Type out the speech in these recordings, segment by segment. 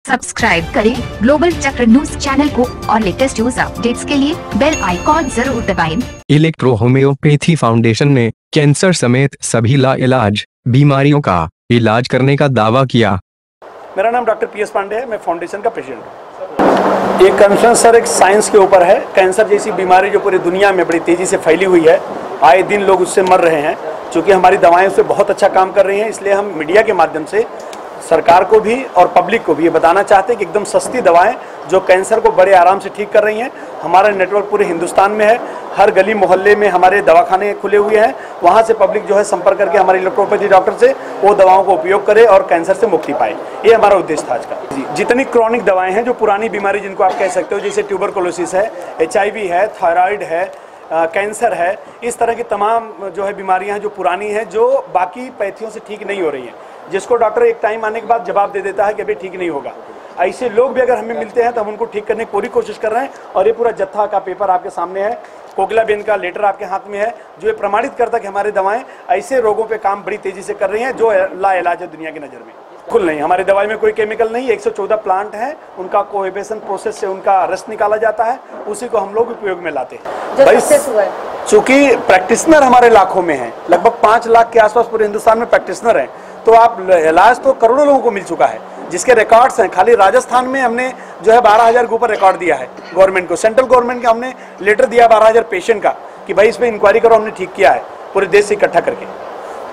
Subscribe करें global चक्र news channel को और लेटेस्ट न्यूज अपडेट्स के लिए बेल आइकॉन जरूर दबाएं। इलेक्ट्रो होम्योपैथी फाउंडेशन ने कैंसर समेत सभी लाइलाज बीमारियों का इलाज करने का दावा किया। मेरा नाम डॉक्टर PS पांडे है, मैं फाउंडेशन का प्रेसिडेंट हूँ। ये कॉन्फ्रेंस सर एक साइंस के ऊपर है। कैंसर जैसी बीमारी जो पूरी दुनिया में बड़ी तेज़ी से फैली हुई है, आए दिन लोग उससे मर रहे हैं। चूँकि हमारी दवाएं उससे बहुत अच्छा काम कर रही हैं, इसलिए हम मीडिया के माध्यम से सरकार को भी और पब्लिक को भी ये बताना चाहते हैं कि एकदम सस्ती दवाएं जो कैंसर को बड़े आराम से ठीक कर रही हैं। हमारा नेटवर्क पूरे हिंदुस्तान में है, हर गली मोहल्ले में हमारे दवाखाने खुले हुए हैं। वहाँ से पब्लिक जो है संपर्क करके हमारे इलेक्ट्रोपैथी डॉक्टर से वो दवाओं को उपयोग करे और कैंसर से मुक्ति पाए। ये हमारा उद्देश्य था आज का। जितनी क्रॉनिक दवाएँ हैं, जो पुरानी बीमारी जिनको आप कह सकते हो, जैसे ट्यूबरकुलोसिस है, HIV है, थायराइड है, कैंसर है, इस तरह की तमाम जो है बीमारियां हैं जो पुरानी हैं, जो बाकी पैथियों से ठीक नहीं हो रही हैं, जिसको डॉक्टर एक टाइम आने के बाद जवाब दे देता है कि अभी ठीक नहीं होगा। ऐसे लोग भी अगर हमें मिलते हैं तो हम उनको ठीक करने की पूरी कोशिश कर रहे हैं। और ये पूरा जत्था का पेपर आपके सामने है, कोकिलाबेन का लेटर आपके हाथ में है, जो ये प्रमाणित करता है कि हमारी दवाएं ऐसे रोगों पे काम बड़ी तेजी से कर रही हैं जो लाइलाज है दुनिया की नज़र में। बिल्कुल नहीं, हमारी दवाई में कोई केमिकल नहीं। 114 प्लांट हैं, उनका कोएबेशन प्रोसेस से उनका रस निकाला जाता है, उसी को हम लोग उपयोग में लाते हैं। भाई चूँकि प्रैक्टिशनर हमारे लाखों में हैं, लगभग 5 लाख के आसपास पूरे हिंदुस्तान में प्रैक्टिशनर हैं, तो आप इलाज तो करोड़ों लोगों को मिल चुका है, जिसके रिकॉर्ड्स हैं। खाली राजस्थान में हमने जो है 12,000 के ऊपर रिकॉर्ड दिया है गवर्नमेंट को। सेंट्रल गवर्नमेंट का हमने लेटर दिया 12,000 पेशेंट का कि भाई इसमें इंक्वायरी करो, हमने ठीक किया है पूरे देश से इकट्ठा करके।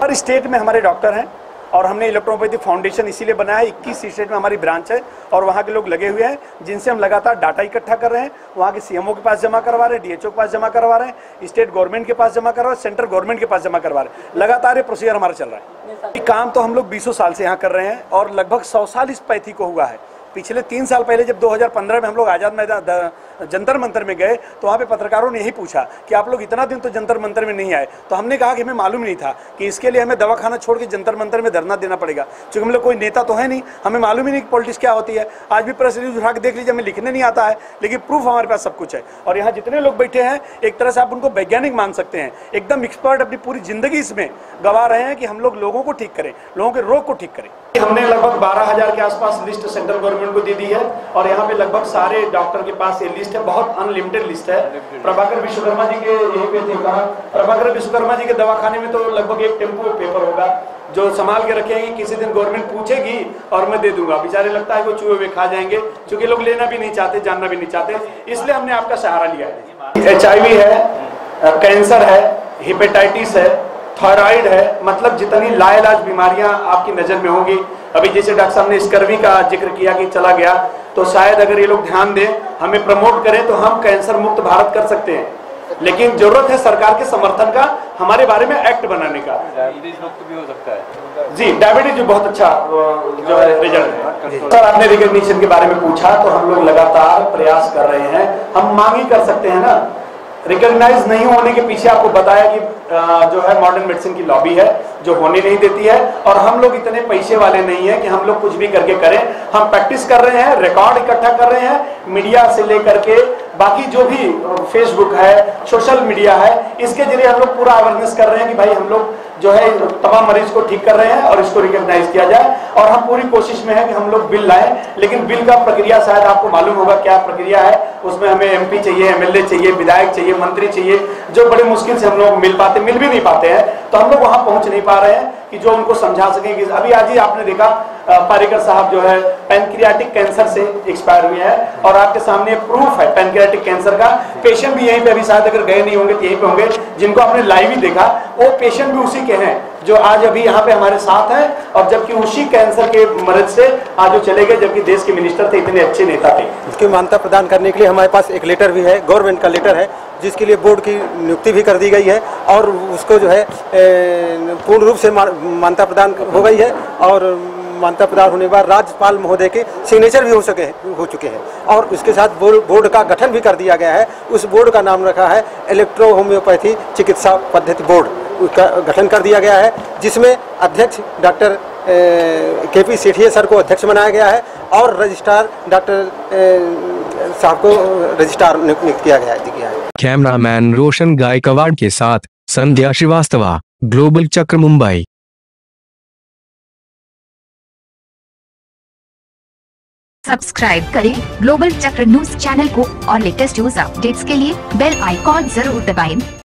हर स्टेट में हमारे डॉक्टर हैं और हमने इलेक्ट्रोपैथी फाउंडेशन इसीलिए बनाया है। 21 स्टेट में हमारी ब्रांच है और वहाँ के लोग लगे हुए हैं, जिनसे हम लगातार डाटा इकट्ठा कर रहे हैं। वहाँ के CMO के पास जमा करवा रहे हैं, DHO के पास जमा करवा रहे हैं, स्टेट गवर्नमेंट के पास जमा करवा रहे हैं, सेंट्रल गवर्नमेंट के पास जमा करवा रहे हैं। लगातार ये प्रोसीजर हमारा चल रहा है। ये काम तो हम लोग 20 साल से यहाँ कर रहे हैं और लगभग 100 साल इस पैथी को हुआ है। पिछले 3 साल पहले जब 2015 में हम लोग आज़ाद मैदान जंतर मंतर में गए तो वहाँ पे पत्रकारों ने यही पूछा कि आप लोग इतना दिन तो जंतर मंतर में नहीं आए। तो हमने कहा कि हमें मालूम नहीं था कि इसके लिए हमें दवाखाना छोड़ के जंतर मंतर में धरना देना पड़ेगा, क्योंकि हम लोग कोई नेता तो है नहीं, हमें मालूम ही नहीं कि पॉलिटिक्स क्या होती है। आज भी प्रेस रिलीज उठा के देख लीजिए, हमें लिखने नहीं आता है, लेकिन प्रूफ हमारे पास सब कुछ है। और यहाँ जितने लोग बैठे हैं, एक तरह से आप उनको वैज्ञानिक मान सकते हैं, एकदम एक्सपर्ट अपनी पूरी जिंदगी इसमें गवा रहे हैं कि हम लोग लोगों को ठीक करें, लोगों के रोग को ठीक करें। हमने लगभग 12,000 के आसपास लिस्ट सेंट्रल गवर्नमेंट को दे दी है और यहाँ पे लगभग सारे डॉक्टर के पास ये लिस्ट है, बहुत अनलिमिटेड लिस्ट है। प्रभाकर विश्वकर्मा जी के यहीं पे थे, कहा प्रभाकर विश्वकर्मा जी के दवाखाने में तो लगभग 1 टेम्पो पेपर होगा जो संभाल के रखेंगे, किसी दिन गवर्नमेंट पूछेगी और मैं दे दूंगा। बेचारे लगता है कि चूहे वे खा जाएंगे, क्योंकि लोग लेना भी नहीं चाहते, जानना भी नहीं चाहते, इसलिए हमने आपका सहारा लिया है। HIV है, कैंसर है, हेपेटाइटिस है, थायराइड है, मतलब जितनी लाइलाज बीमारियां आपकी नज़र में होंगी। अभी जैसे डॉक्टर साहब ने स्कर्वी का जिक्र किया कि चला गया, तो शायद अगर ये लोग ध्यान दें, हमें प्रमोट करें, तो हम कैंसर मुक्त भारत कर सकते हैं। लेकिन जरूरत है सरकार के समर्थन का, हमारे बारे में एक्ट बनाने का। डायबिटीज मुक्त भी हो सकता है जी, डायबिटीज जो बहुत अच्छा जो है रिजल्ट है। सर आपने रिकग्निशन के बारे में पूछा, तो हम लोग लगातार प्रयास कर रहे हैं। हम मांग ही कर सकते हैं ना, रिकॉग्नाइज नहीं होने के पीछे आपको बताया कि जो है मॉडर्न मेडिसिन की लॉबी है जो होने नहीं देती है। और हम लोग इतने पैसे वाले नहीं है कि हम लोग कुछ भी करके करें। हम प्रैक्टिस कर रहे हैं, रिकॉर्ड इकट्ठा कर रहे हैं, मीडिया से लेकर के बाकी जो भी फेसबुक है, सोशल मीडिया है, इसके जरिए हम लोग पूरा अवेयरनेस कर रहे हैं कि भाई हम लोग जो है तमाम मरीज को ठीक कर रहे हैं और इसको रिकॉग्नाइज किया जाए। और हम पूरी कोशिश में है कि हम लोग बिल लाएं, लेकिन बिल का प्रक्रिया शायद आपको मालूम होगा क्या प्रक्रिया है। उसमें हमें MP चाहिए, MLA चाहिए, विधायक चाहिए, मंत्री चाहिए, जो बड़े मुश्किल से हम लोग मिल भी नहीं पाते हैं। तो हम लोग वहां पहुंच नहीं पा रहे हैं कि जो उनको समझा सकें कि अभी आज ही आपने देखा पारिकर साहब जो है पैनक्रियाटिक कैंसर से एक्सपायर हुए हैं और आपके सामने प्रूफ है पैनक्रियाटिक कैंसर का। पेशेंट भी यहीं पे अभी शायद अगर गए नहीं होंगे तो यहीं पे होंगे, जिनको आपने लाइव ही देखा, वो पेशेंट भी उसी के हैं जो आज अभी यहाँ पे हमारे साथ हैं। और जबकि उसी कैंसर के मर्ज से आज वो चले गए, जबकि देश के मिनिस्टर थे, इतने अच्छे नेता थे। इसकी मान्यता प्रदान करने के लिए हमारे पास एक लेटर भी है, गवर्नमेंट का लेटर है, जिसके लिए बोर्ड की नियुक्ति भी कर दी गई है और उसको जो है पूर्ण रूप से मान्यता प्रदान हो गई है। और मान्यता प्रदान होने के बाद राज्यपाल महोदय के सिग्नेचर भी हो चुके हैं और उसके साथ बोर्ड का गठन भी कर दिया गया है। उस बोर्ड का नाम रखा है इलेक्ट्रो होम्योपैथी चिकित्सा पद्धति बोर्ड, उसका गठन कर दिया गया है, जिसमें अध्यक्ष डॉक्टर KP सेठिया सर को अध्यक्ष बनाया गया है और रजिस्ट्रार डॉक्टर साहब को रजिस्ट्रार नियुक्त किया गया है। कैमरामैन रोशन गायकवाड़ के साथ संध्या श्रीवास्तव, ग्लोबल चक्र, मुंबई। सब्सक्राइब करें ग्लोबल चक्र न्यूज चैनल को और लेटेस्ट न्यूज अपडेट्स के लिए बेल आइकॉन जरूर दबाएं।